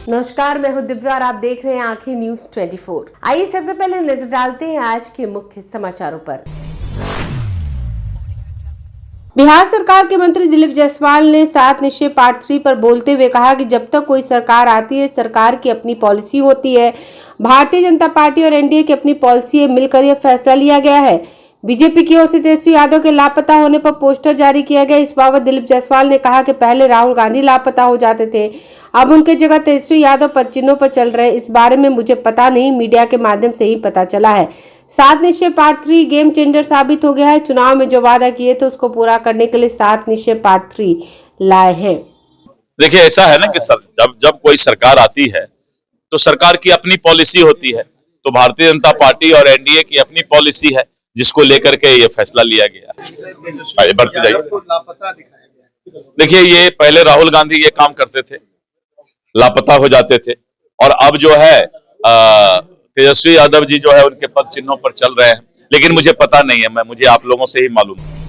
नमस्कार, मैं हूं दिव्या और आप देख रहे हैं आंखें न्यूज 24। आइए सबसे पहले नजर डालते हैं आज के मुख्य समाचारों पर। बिहार सरकार के मंत्री दिलीप जायसवाल ने 7 निश्चय पार्ट 3 पर बोलते हुए कहा कि जब तक कोई सरकार आती है, सरकार की अपनी पॉलिसी होती है। भारतीय जनता पार्टी और एनडीए की अपनी पॉलिसी है, मिलकर यह फैसला लिया गया है। बीजेपी की ओर से तेजस्वी यादव के लापता होने पर पोस्टर जारी किया गया। इस बाबत दिलीप जायसवाल ने कहा कि पहले राहुल गांधी लापता हो जाते थे, अब उनके जगह तेजस्वी यादव पद चिन्हों पर चल रहे। इस बारे में मुझे पता नहीं, मीडिया के माध्यम से ही पता चला है। 7 निश्चय पार्ट 3 गेम चेंजर साबित हो गया है। चुनाव में जो वादा किए थे उसको पूरा करने के लिए 7 निश्चय पार्ट 3 लाए हैं। देखिए, ऐसा है ना कि जब कोई सरकार आती है तो सरकार की अपनी पॉलिसी होती है। तो भारतीय जनता पार्टी और एनडीए की अपनी पॉलिसी है, जिसको लेकर के ये फैसला लिया गया। बढ़ते जाइए। देखिए, ये पहले राहुल गांधी ये काम करते थे, लापता हो जाते थे, और अब जो है तेजस्वी यादव जी जो है उनके पद चिन्हों पर चल रहे हैं। लेकिन मुझे पता नहीं है, मुझे आप लोगों से ही मालूम है।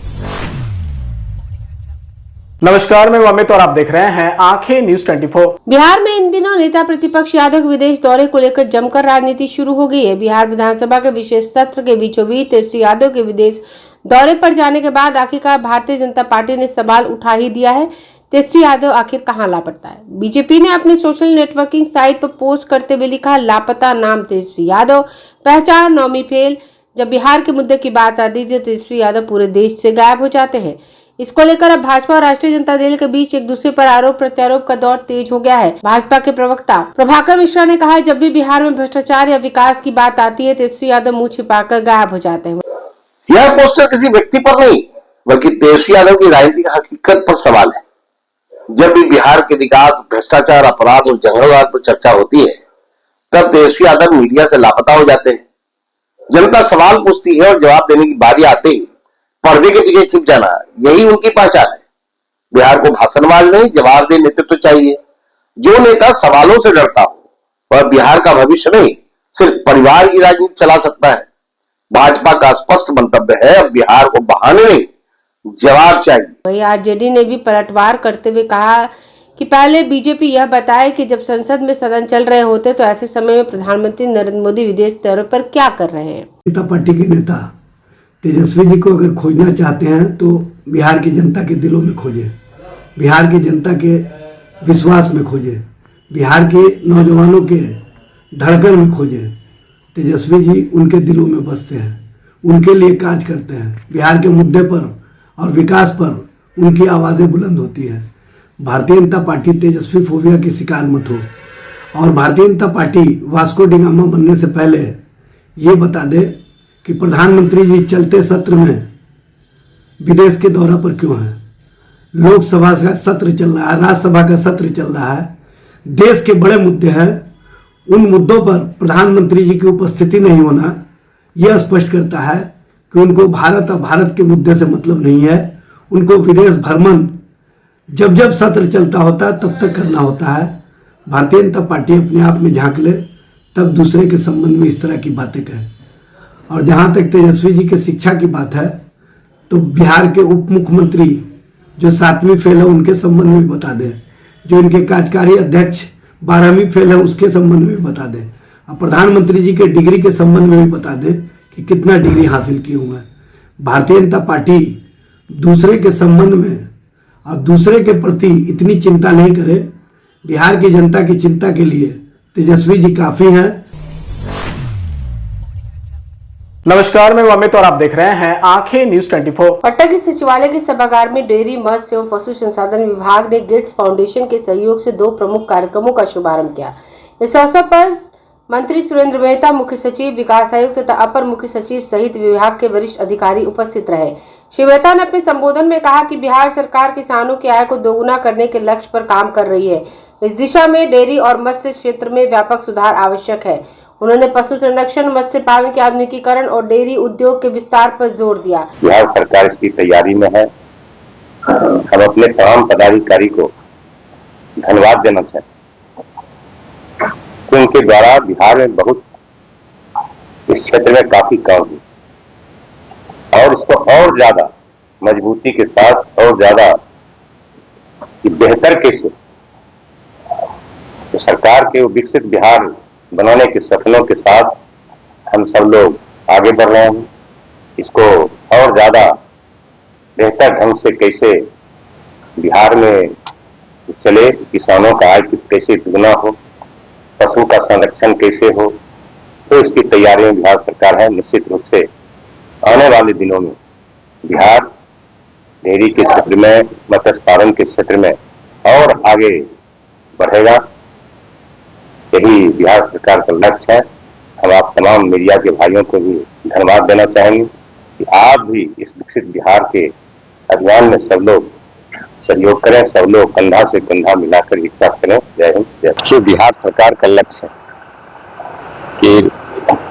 नमस्कार, मैं अमित और आप देख रहे हैं आंखें न्यूज 24। बिहार में इन दिनों नेता प्रतिपक्ष यादव के विदेश दौरे को लेकर जमकर राजनीति शुरू हो गई है। बिहार विधानसभा के विशेष सत्र के बीचों बीच तेजस्वी यादव के विदेश दौरे पर जाने के बाद आखिरकार भारतीय जनता पार्टी ने सवाल उठा ही दिया है, तेजस्वी यादव आखिर कहां लापता है। बीजेपी ने अपने सोशल नेटवर्किंग साइट पर पोस्ट करते हुए लिखा, लापता नाम तेजस्वी यादव, पहचान नौमी फेल। जब बिहार के मुद्दे की बात आती है तो तेजस्वी यादव पूरे देश से गायब हो जाते हैं। इसको लेकर अब भाजपा और राष्ट्रीय जनता दल के बीच एक दूसरे पर आरोप प्रत्यारोप का दौर तेज हो गया है। भाजपा के प्रवक्ता प्रभाकर मिश्रा ने कहा, जब भी बिहार में भ्रष्टाचार या विकास की बात आती है, तेजस्वी यादव मुंह छिपाकर गायब हो जाते हैं। यह पोस्टर किसी व्यक्ति पर नहीं, बल्कि तेजस्वी यादव की राजनीतिक हकीकत पर सवाल है। जब भी बिहार के विकास, भ्रष्टाचार, अपराध और जंगलवाद पर चर्चा होती है, तब तेजस्वी यादव मीडिया से लापता हो जाते हैं। जनता सवाल पूछती है और जवाब देने की बारी आते ही पर्दे के पीछे छिप जाना, यही उनकी पहचान है। बिहार को भाषणबाज नहीं, जवाबदेह नेतृत्व चाहिए। जो नेता सवालों से डरता हो वह बिहार का भविष्य नहीं, सिर्फ परिवार की राजनीति चला सकता है। भाजपा का स्पष्ट मंतव्य है, अब बिहार को बहाने नहीं, जवाब चाहिए। वहीं आरजेडी ने भी पलटवार करते हुए कहा कि पहले बीजेपी यह बताए कि जब संसद में सदन चल रहे होते तो ऐसे समय में प्रधानमंत्री नरेंद्र मोदी विदेश दौरे पर क्या कर रहे हैं। जनता पार्टी के नेता तेजस्वी जी को अगर खोजना चाहते हैं तो बिहार की जनता के दिलों में खोजें, बिहार की जनता के विश्वास में खोजें, बिहार के नौजवानों के धड़कन में खोजें। तेजस्वी जी उनके दिलों में बसते हैं, उनके लिए कार्य करते हैं। बिहार के मुद्दे पर और विकास पर उनकी आवाज़ें बुलंद होती हैं। भारतीय जनता पार्टी तेजस्वी फोबिया की शिकार मत हो, और Bharatiya Janata party Vasco da Gama बनने से पहले ये बता दे कि प्रधानमंत्री जी चलते सत्र में विदेश के दौरा पर क्यों हैं। लोकसभा का सत्र चल रहा है, राज्यसभा का सत्र चल रहा है, देश के बड़े मुद्दे हैं। उन मुद्दों पर प्रधानमंत्री जी की उपस्थिति नहीं होना यह स्पष्ट करता है कि उनको भारत और भारत के मुद्दे से मतलब नहीं है। उनको विदेश भ्रमण जब जब सत्र चलता होता है तब तक करना होता है। भारतीय जनता पार्टी अपने आप में झांक ले, तब दूसरे के संबंध में इस तरह की बातें कहे। और जहाँ तक तेजस्वी जी के शिक्षा की बात है, तो बिहार के उप मुख्यमंत्री जो 7वीं फेल है उनके संबंध में भी बता दें, जो इनके कार्यकारी अध्यक्ष 12वीं फेल है उसके संबंध में भी बता दें, और प्रधानमंत्री जी के डिग्री के संबंध में भी बता दें कि कितना डिग्री हासिल किए हुए हैं। भारतीय जनता पार्टी दूसरे के संबंध में और दूसरे के प्रति इतनी चिंता नहीं करे। बिहार की जनता की चिंता के लिए तेजस्वी जी काफी हैं। नमस्कार, मैं अमित और आप देख रहे हैं आंखें न्यूज 24। पटना के सचिवालय के सभागार में डेयरी, मत्स्य एवं पशु संसाधन विभाग ने गेट्स फाउंडेशन के सहयोग से 2 प्रमुख कार्यक्रमों का शुभारंभ किया। इस अवसर पर मंत्री सुरेंद्र मेहता, मुख्य सचिव, विकास आयुक्त तथा अपर मुख्य सचिव सहित विभाग के वरिष्ठ अधिकारी उपस्थित रहे। श्री मेहता ने अपने संबोधन में कहा कि बिहार सरकार किसानों की आय को दोगुना करने के लक्ष्य पर काम कर रही है। इस दिशा में डेयरी और मत्स्य क्षेत्र में व्यापक सुधार आवश्यक है। उन्होंने पशु संरक्षण, मत्स्य पालन के आधुनिकीकरण और डेयरी उद्योग के विस्तार पर जोर दिया। बिहार सरकार इसकी तैयारी में है। हम अपने तमाम पदाधिकारी को धन्यवाद देना चाहते हैं कि उनके द्वारा बिहार में बहुत इस क्षेत्र में काफी काम हुआ, और इसको और ज्यादा मजबूती के साथ और ज्यादा बेहतर कैसे तो सरकार के विकसित बिहार बनाने के सपनों के साथ हम सब लोग आगे बढ़ रहे हैं। इसको और ज्यादा बेहतर ढंग से कैसे बिहार में चले, किसानों का आय कैसे दुगना हो, पशु का संरक्षण कैसे हो, तो इसकी तैयारी में बिहार सरकार है। निश्चित रूप से आने वाले दिनों में बिहार डेयरी के क्षेत्र में, मत्स्य पालन के क्षेत्र में और आगे बढ़ेगा। यही बिहार सरकार का लक्ष्य है। हम आप तमाम मीडिया के भाइयों को भी धन्यवाद देना चाहेंगे कि आप भी इस विकसित बिहार के अभियान में सब लोग सहयोग करें, सब लोग कंधा से कंधा मिलाकर एक साथ चलें। जय हिंद, जय भारत। बिहार सरकार का लक्ष्य है कि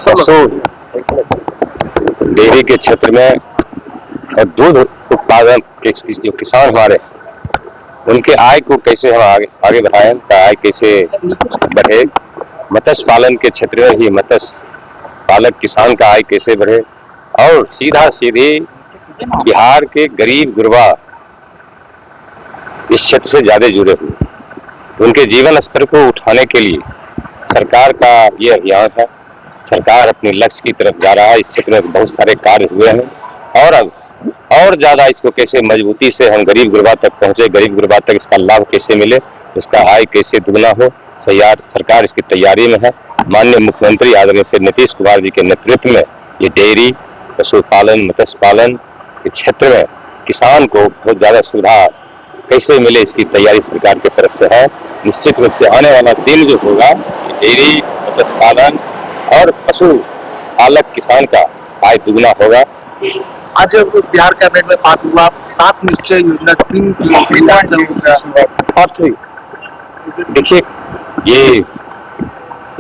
पशु डेयरी के क्षेत्र में और दूध उत्पादन के जो किसान हमारे, उनके आय को कैसे हम आगे बढ़ाएं, आय कैसे बढ़े। मत्स्य पालन के क्षेत्र में ही मत्स्य पालक किसान का आय कैसे बढ़े और सीधा सीधे बिहार के गरीब गुरबा इस क्षेत्र से ज्यादा जुड़े हुए, उनके जीवन स्तर को उठाने के लिए सरकार का ये अभियान है। सरकार अपने लक्ष्य की तरफ जा रहा है। इस क्षेत्र में बहुत सारे कार्य हुए हैं और अब और ज्यादा इसको कैसे मजबूती से हम गरीब गुरबा तक पहुंचे, गरीब गुरबा तक इसका लाभ कैसे मिले, उसका आय कैसे दुगना हो, सरकार इसकी तैयारी में है। माननीय मुख्यमंत्री आदरणीय श्री नीतीश कुमार जी के नेतृत्व में ये डेयरी, पशुपालन, मत्स्य पालन के क्षेत्र में किसान को बहुत ज्यादा सुविधा कैसे मिले, इसकी तैयारी सरकार की तरफ से है। निश्चित रूप से आने वाला दिन जो होगा, डेयरी, मत्स्य पालन और पशु पालक किसान का आय दुगना होगा। आज बिहार कैबिनेट में पास हुआ 7 निश्चय योजना 3 देखिए, ये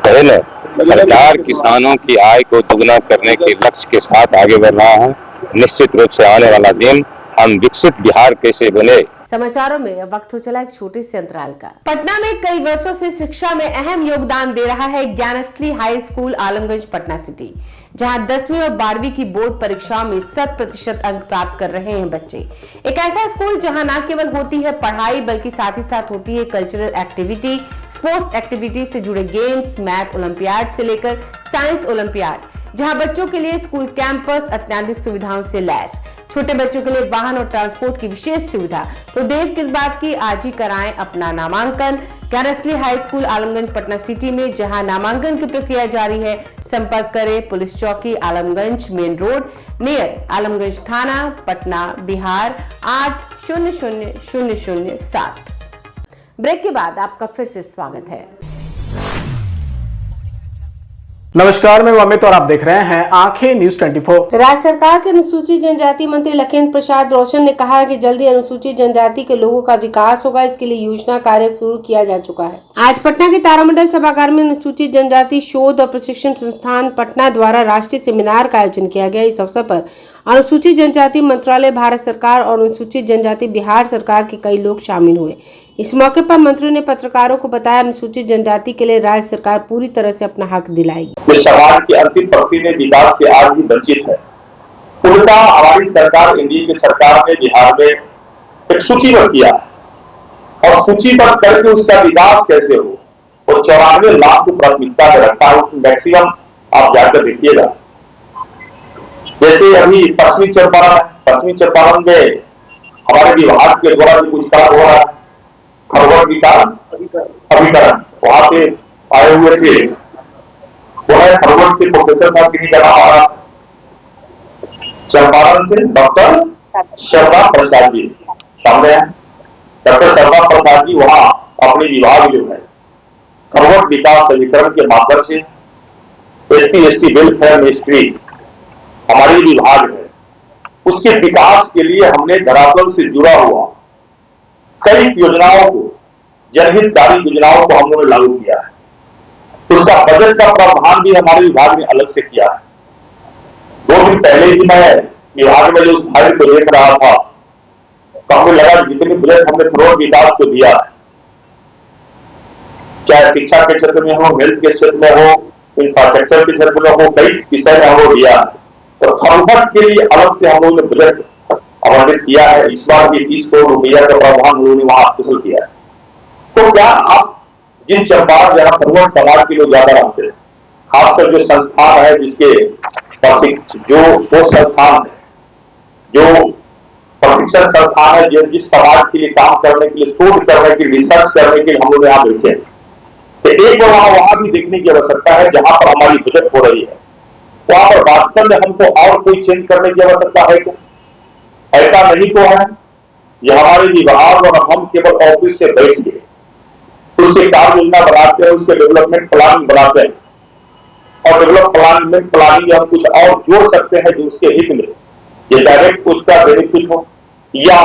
है ना, सरकार किसानों की आय को दुगना करने के लक्ष्य के साथ आगे बढ़ रहा है। निश्चित रूप से आने वाला दिन हम विकसित बिहार कैसे बने। समाचारों में वक्त हो चला एक छोटे से अंतराल का। पटना में कई वर्षों से शिक्षा में अहम योगदान दे रहा है Gyansthali high school Alamganj Patna city, जहां 10वीं और 12वीं की बोर्ड परीक्षाओं में 100% अंक प्राप्त कर रहे हैं बच्चे। एक ऐसा स्कूल जहां न केवल होती है पढ़ाई, बल्कि साथ ही साथ होती है कल्चरल एक्टिविटी, स्पोर्ट्स एक्टिविटी से जुड़े गेम्स, मैथ ओलंपियाड से लेकर साइंस ओलंपियाड, जहां बच्चों के लिए स्कूल कैंपस अत्याधुनिक सुविधाओं से लैस, छोटे बच्चों के लिए वाहन और ट्रांसपोर्ट की विशेष सुविधा। तो देर किस बात की, आज ही कराएं अपना नामांकन Gyansthali high school Alamganj Patna city में, जहां नामांकन की प्रक्रिया जारी है। संपर्क करें पुलिस चौकी Alamganj main road near Alamganj थाना पटना बिहार 800007। ब्रेक के बाद आपका फिर से स्वागत है। नमस्कार, मैं अमित और आप देख रहे हैं आंखें न्यूज 24। राज्य सरकार के अनुसूचित जनजाति मंत्री लखेंद्र प्रसाद रोशन ने कहा है कि जल्दी अनुसूचित जनजाति के लोगों का विकास होगा, इसके लिए योजना कार्य शुरू किया जा चुका है। आज पटना के तारामंडल सभागार में अनुसूचित जनजाति शोध और प्रशिक्षण संस्थान पटना द्वारा राष्ट्रीय सेमिनार का आयोजन किया गया। इस अवसर पर अनुसूचित जनजाति मंत्रालय भारत सरकार और अनुसूचित जनजाति बिहार सरकार के कई लोग शामिल हुए। इस मौके पर मंत्री ने पत्रकारों को बताया, अनुसूचित जनजाति के लिए राज्य सरकार पूरी तरह से अपना हक दिलाएगी। समाज की अंतिम पंक्ति में विकास से आज भी वंचित है, उनका हमारी सरकार, एनडीए की सरकार ने बिहार में एक सूचीबद्ध किया और सूचीबद्ध करके उसका विकास कैसे हो, और 94 लाख को प्राथमिकता में रखा है। मैक्सिमम आप जाकर देखिएगा, जैसे अभी पश्चिमी चंपारण में हमारे विभाग के द्वारा भी कुछ काम हो रहा है, खरगोन विकास अभिकरण, वहां से आए हुए थे, वो है खरगोन से प्रोफेसर साहब की जगह हमारा, चंपारण से डॉक्टर शर्मा प्रसाद जी सामने है। डॉक्टर शर्मा प्रसाद जी वहां अपने विभाग जो है खरगोन विकास अभिकरण के माध्यम से SC/ST वेलफेयर मिनिस्ट्री हमारी विभाग है, उसके विकास के लिए हमने धरातल से जुड़ा हुआ कई योजनाओं को, जनहितकारी योजनाओं को हम लोगों ने लागू किया है। उसका बजट का प्रावधान भी हमारे विभाग ने अलग से किया है। 2 दिन पहले ही मैं विभाग में जो उस फाइल को देख रहा था, तो हमें लगा जितने बजट हमने खरगोन विकास को दिया है, चाहे शिक्षा के क्षेत्र में हो, हेल्थ के क्षेत्र में हो, इंफ्रास्ट्रक्चर के क्षेत्र में हो, कई विषय में हम लोग दिया है, तो खरगोन के लिए अलग से हम लोगों ने बजट आवंटित किया है। इस बार भी 30 करोड़ रुपया का प्रावधान हम लोगों ने वहां स्पेशल किया है। तो क्या आप जिन चंपारण जहां सर्वर्ण समाज के लोग ज्यादा रहते हैं, खासकर जो संस्थान है जिसके जो वो संस्थान है जो प्रशिक्षण संस्थान है जिस समाज के लिए काम करने के लिए, शोध करने के लिए, रिसर्च करने के लिए हम लोग यहाँ बैठे हैं। तो एक बार वहां भी देखने की आवश्यकता है जहां पर हमारी बजट हो रही है, वहां पर वास्तव में हमको और कोई चेंज करने की आवश्यकता है क्या? ऐसा नहीं तो है। यह हमारे विभाग और हम केवल ऑफिस से बैठ के उसके कार्य योजना बनाते हैं, उसके डेवलपमेंट प्लान बनाते हैं, और डेवलपमेंट प्लानिंग हम कुछ और जोड़ सकते हैं जो उसके हित में, ये डायरेक्ट उसका बेनिफिट हो या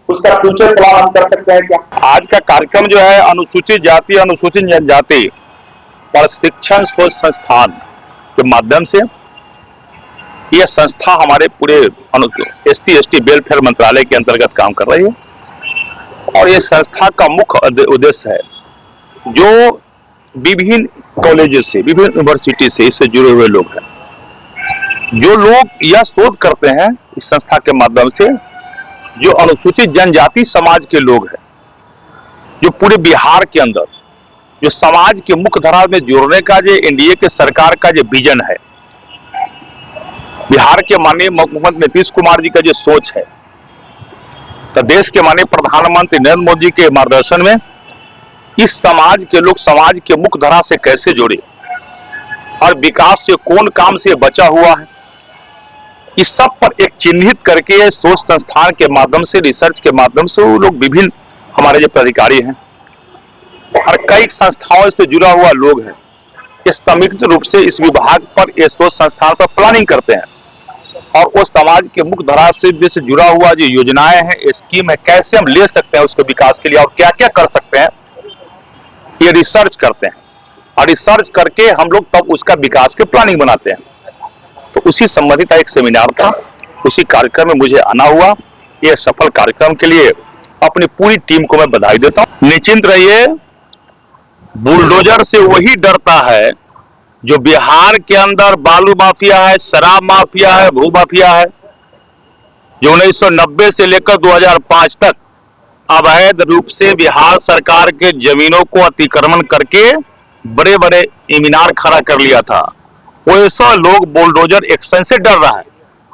उसका फ्यूचर प्लान हम कर सकते हैं क्या? आज का कार्यक्रम जो है अनुसूचित जाति अनुसूचित जनजाति प्रशिक्षण शोध संस्थान के माध्यम से, यह संस्था हमारे पूरे SC/ST वेलफेयर मंत्रालय के अंतर्गत काम कर रही है। और यह संस्था का मुख्य उद्देश्य है जो विभिन्न कॉलेजेस से, विभिन्न यूनिवर्सिटी से इससे जुड़े हुए लोग हैं, जो लोग यह शोध करते हैं इस संस्था के माध्यम से, जो अनुसूचित जनजाति समाज के लोग हैं, जो पूरे बिहार के अंदर जो समाज के मुख्य धारा में जोड़ने का जो एनडीए के सरकार का जो विजन है, बिहार के माननीय मुख्यमंत्री नीतीश कुमार जी का जो सोच है, तो देश के माननीय प्रधानमंत्री नरेंद्र मोदी के मार्गदर्शन में इस समाज के लोग समाज के मुख्य धारा से कैसे जुड़े और विकास से कौन काम से बचा हुआ है, इस सब पर एक चिन्हित करके शोध संस्थान के माध्यम से, रिसर्च के माध्यम से वो लोग विभिन्न हमारे जो पदाधिकारी हैं और कई संस्थाओं से जुड़ा हुआ लोग हैं, ये संयुक्त रूप से इस विभाग पर, ये शोध संस्थान पर प्लानिंग करते हैं और वो समाज के मुख्य धारा से जुड़ा हुआ जो योजनाएं हैं, स्कीम है, कैसे हम ले सकते हैं उसके विकास के लिए और क्या क्या कर सकते हैं, ये रिसर्च करते हैं। और रिसर्च करके हम लोग तब उसका विकास के प्लानिंग बनाते हैं। तो उसी संबंधित एक सेमिनार था, उसी कार्यक्रम में मुझे आना हुआ। यह सफल कार्यक्रम के लिए अपनी पूरी टीम को मैं बधाई देता हूं। निश्चिंत रहिए, बुलडोजर से वही डरता है जो बिहार के अंदर बालू माफिया है, शराब माफिया है, भू माफिया है, जो 1990 से लेकर 2005 तक अवैध रूप से बिहार सरकार के जमीनों को अतिक्रमण करके बड़े बड़े इमीनार खड़ा कर लिया था। वैसे लोग बुलडोजर एक्शन से डर रहा है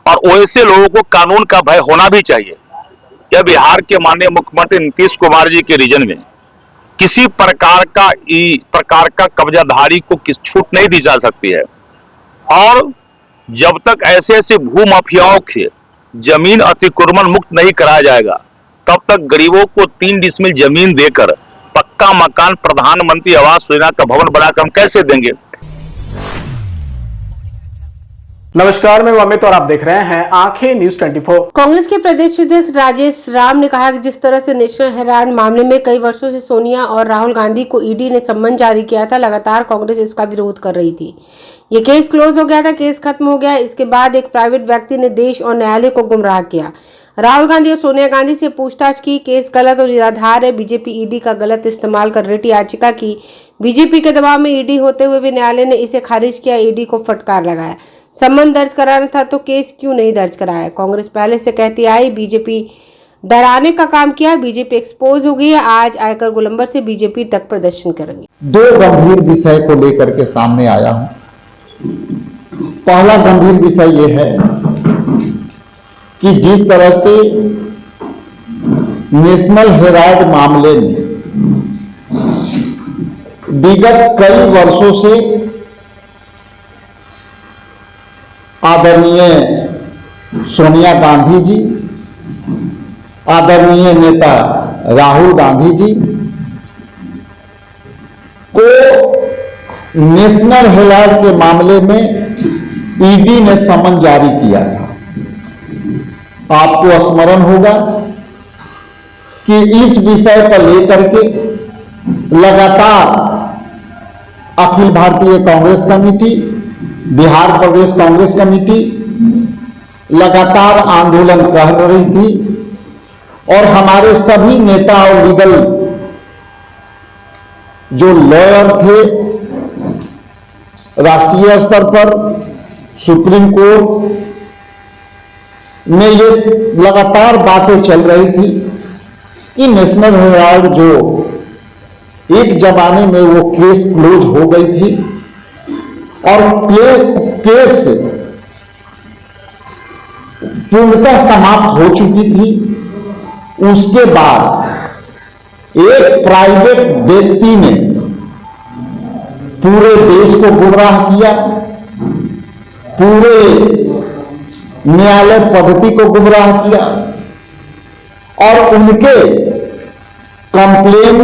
और वैसे लोगों को कानून का भय होना भी चाहिए। यह बिहार के माननीय मुख्यमंत्री नीतीश कुमार जी के रीजन में किसी प्रकार का कब्जाधारी को किस छूट नहीं दी जा सकती है। और जब तक ऐसे ऐसे भू माफियाओं के जमीन अतिक्रमण मुक्त नहीं कराया जाएगा, तब तक गरीबों को 3 डिसमिल जमीन देकर पक्का मकान, प्रधानमंत्री आवास योजना का भवन बनाकर हम कैसे देंगे? नमस्कार, मैं अमित और आप देख रहे हैं आंखें न्यूज 24। कांग्रेस के प्रदेश अध्यक्ष राजेश राम ने कहा कि जिस तरह से नेशनल हेराल्ड मामले में कई वर्षों से सोनिया और राहुल गांधी को ईडी ने सम्मन जारी किया था, लगातार कांग्रेस इसका विरोध कर रही थी। ये केस क्लोज हो गया था, केस खत्म हो गया। इसके बाद एक प्राइवेट व्यक्ति ने देश और न्यायालय को गुमराह किया। राहुल गांधी और सोनिया गांधी से पूछताछ की, केस गलत और निराधार है। बीजेपी ईडी का गलत इस्तेमाल कर रिट याचिका की। बीजेपी के दबाव में ईडी होते हुए भी न्यायालय ने इसे खारिज किया। ईडी को फटकार लगाया। सम्मन दर्ज कराना था तो केस क्यों नहीं दर्ज कराया? कांग्रेस पहले से कहती आई बीजेपी डराने का काम किया। बीजेपी एक्सपोज हो गई है। आज आयकर गोलंबर से बीजेपी तक प्रदर्शन करेंगे। 2 गंभीर विषय को लेकर के सामने आया हूं। पहला गंभीर विषय यह है कि जिस तरह से नेशनल हेराल्ड मामले में विगत कई वर्षों से आदरणीय सोनिया गांधी जी, आदरणीय नेता राहुल गांधी जी को नेशनल हेराल्ड के मामले में ईडी ने सम्मन जारी किया था। आपको स्मरण होगा कि इस विषय पर लेकर के लगातार अखिल भारतीय कांग्रेस कमेटी, बिहार प्रदेश कांग्रेस कमेटी लगातार आंदोलन कर रही थी और हमारे सभी नेता और लीगल जो लॉयर थे राष्ट्रीय स्तर पर, सुप्रीम कोर्ट में ये लगातार बातें चल रही थी कि नेशनल हेराल्ड जो एक जमाने में वो केस क्लोज हो गई थी और केस पूर्णतः समाप्त हो चुकी थी। उसके बाद एक प्राइवेट व्यक्ति ने पूरे देश को गुमराह किया, पूरे न्यायालय पद्धति को गुमराह किया और उनके कंप्लेन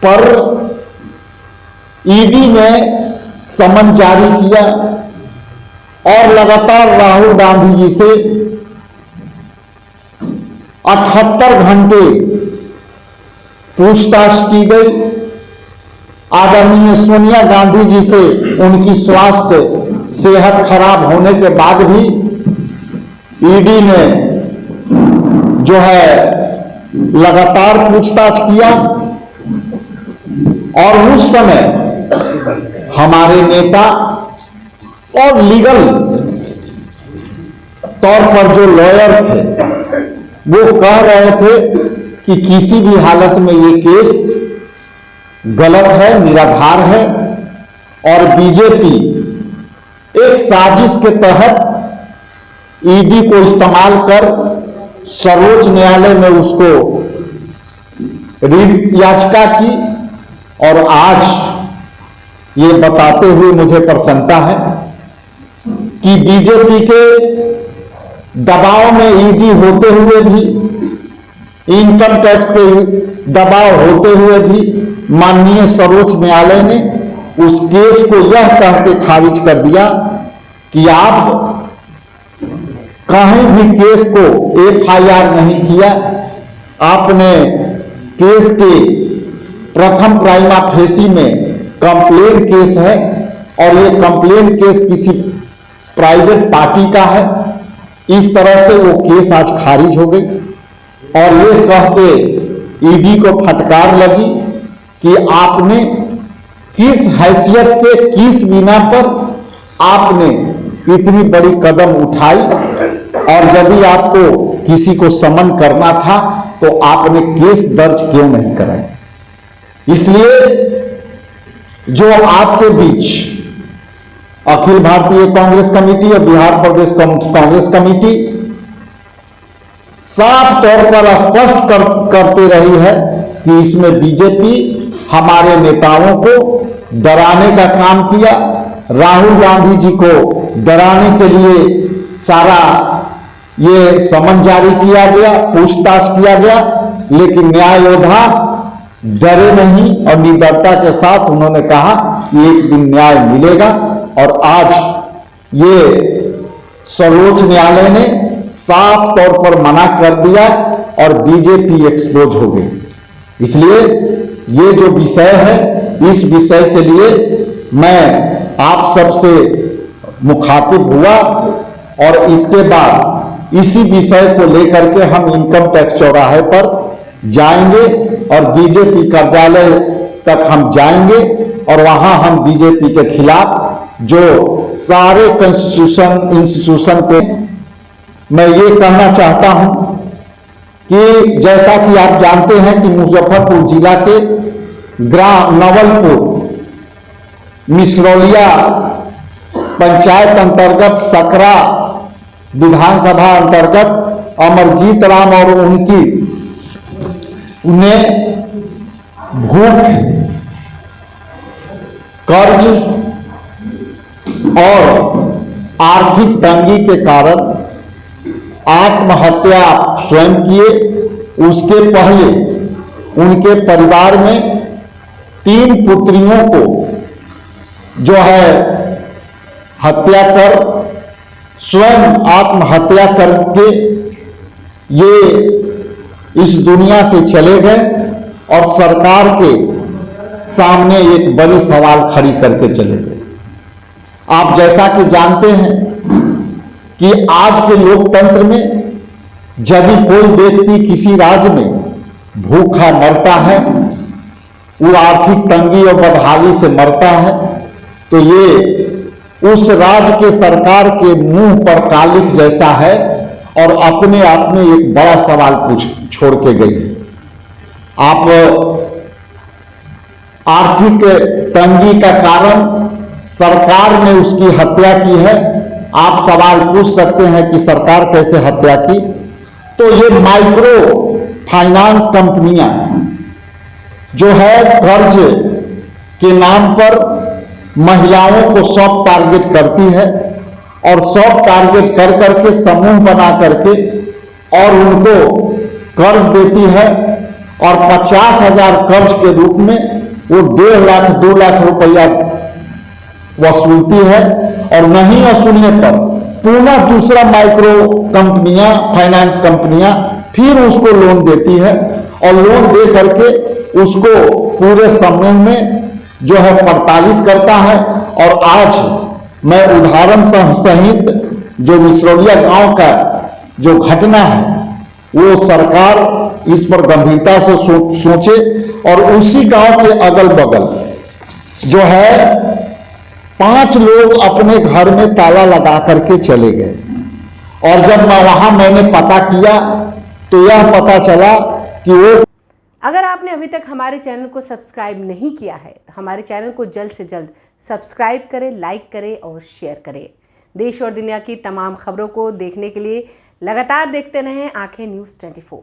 पर ईडी ने समन जारी किया और लगातार राहुल गांधी जी से 78 घंटे पूछताछ की गई। आदरणीय सोनिया गांधी जी से उनकी स्वास्थ्य सेहत खराब होने के बाद भी ईडी ने जो है लगातार पूछताछ किया और उस समय हमारे नेता और लीगल तौर पर जो लॉयर थे वो कह रहे थे कि किसी भी हालत में ये केस गलत है, निराधार है और बीजेपी एक साजिश के तहत ईडी को इस्तेमाल कर सर्वोच्च न्यायालय में उसको रिट याचिका की। और आज ये बताते हुए मुझे प्रसन्नता है कि बीजेपी के दबाव में ईडी होते हुए भी, इनकम टैक्स के दबाव होते हुए भी माननीय सर्वोच्च न्यायालय ने उस केस को यह कह के खारिज कर दिया कि आप कहीं भी केस को एफआईआर नहीं किया, आपने केस के प्रथम प्राइमा फेसी में कंप्लेन केस है और ये कंप्लेन केस किसी प्राइवेट पार्टी का है। इस तरह से वो केस आज खारिज हो गई और ये कह के ईडी को फटकार लगी कि आपने किस हैसियत से, किस बिना पर आपने इतनी बड़ी कदम उठाई और यदि आपको किसी को समन करना था तो आपने केस दर्ज क्यों नहीं कराया। इसलिए जो आपके बीच अखिल भारतीय कांग्रेस कमेटी और बिहार प्रदेश कांग्रेस कमेटी साफ तौर पर स्पष्ट करते रही है कि इसमें बीजेपी हमारे नेताओं को डराने का काम किया, राहुल गांधी जी को डराने के लिए सारा ये समन जारी किया गया, पूछताछ किया गया, लेकिन न्याय योद्धा डरे नहीं और निडरता के साथ उन्होंने कहा कि एक दिन न्याय मिलेगा। और आज ये सर्वोच्च न्यायालय ने साफ तौर पर मना कर दिया और बीजेपी एक्सपोज हो गई। इसलिए ये जो विषय है, इस विषय के लिए मैं आप सबसे मुखातिब हुआ और इसके बाद इसी विषय को लेकर के हम इनकम टैक्स चौराहे पर जाएंगे और बीजेपी कार्यालय तक हम जाएंगे और वहां हम बीजेपी के खिलाफ जो सारे इंस्टीट्यूशन को मैं ये कहना चाहता हूं कि जैसा कि आप जानते हैं कि मुजफ्फरपुर जिला के ग्राम नवलपुर मिसरौलिया पंचायत अंतर्गत सकरा विधानसभा अंतर्गत अमरजीत राम और उन्हें भूख, कर्ज और आर्थिक तंगी के कारण आत्महत्या स्वयं किए। उसके पहले उनके परिवार में 3 पुत्रियों को जो है हत्या कर स्वयं आत्महत्या करके ये इस दुनिया से चले गए और सरकार के सामने एक बड़ी सवाल खड़ी करके चले गए। आप जैसा कि जानते हैं कि आज के लोकतंत्र में जब भी कोई व्यक्ति किसी राज्य में भूखा मरता है, वो आर्थिक तंगी और बदहाली से मरता है, तो ये उस राज्य के सरकार के मुंह पर कालिख जैसा है और अपने आप में एक बड़ा सवाल छोड़ के गई है। आप आर्थिक तंगी का कारण सरकार ने उसकी हत्या की है। आप सवाल पूछ सकते हैं कि सरकार कैसे हत्या की। तो ये माइक्रो फाइनेंस कंपनियां जो है कर्ज के नाम पर महिलाओं को सॉफ्ट टारगेट करती है और सॉफ्ट टारगेट कर करके समूह बना करके और उनको कर्ज देती है और 50,000 कर्ज के रूप में वो 1.5 लाख 2 लाख रुपया वसूलती है और नहीं वसूलने पर पुनः दूसरा माइक्रो कंपनियां फाइनेंस कंपनियां फिर उसको लोन देती है और लोन दे करके उसको पूरे समूह में जो है प्रताड़ित करता है। और आज मैं उदाहरण सहित जो मिसरौलिया गांव का जो घटना है वो सरकार इस पर गंभीरता से सोचे और उसी गांव के अगल बगल जो है 5 लोग अपने घर में ताला लगा करके चले गए और जब मैंने पता किया तो यह पता चला कि वो। अगर आपने अभी तक हमारे चैनल को सब्सक्राइब नहीं किया है तो हमारे चैनल को जल्द से जल्द सब्सक्राइब करें, लाइक करें और शेयर करें। देश और दुनिया की तमाम खबरों को देखने के लिए लगातार देखते रहें आंखें न्यूज़ 24।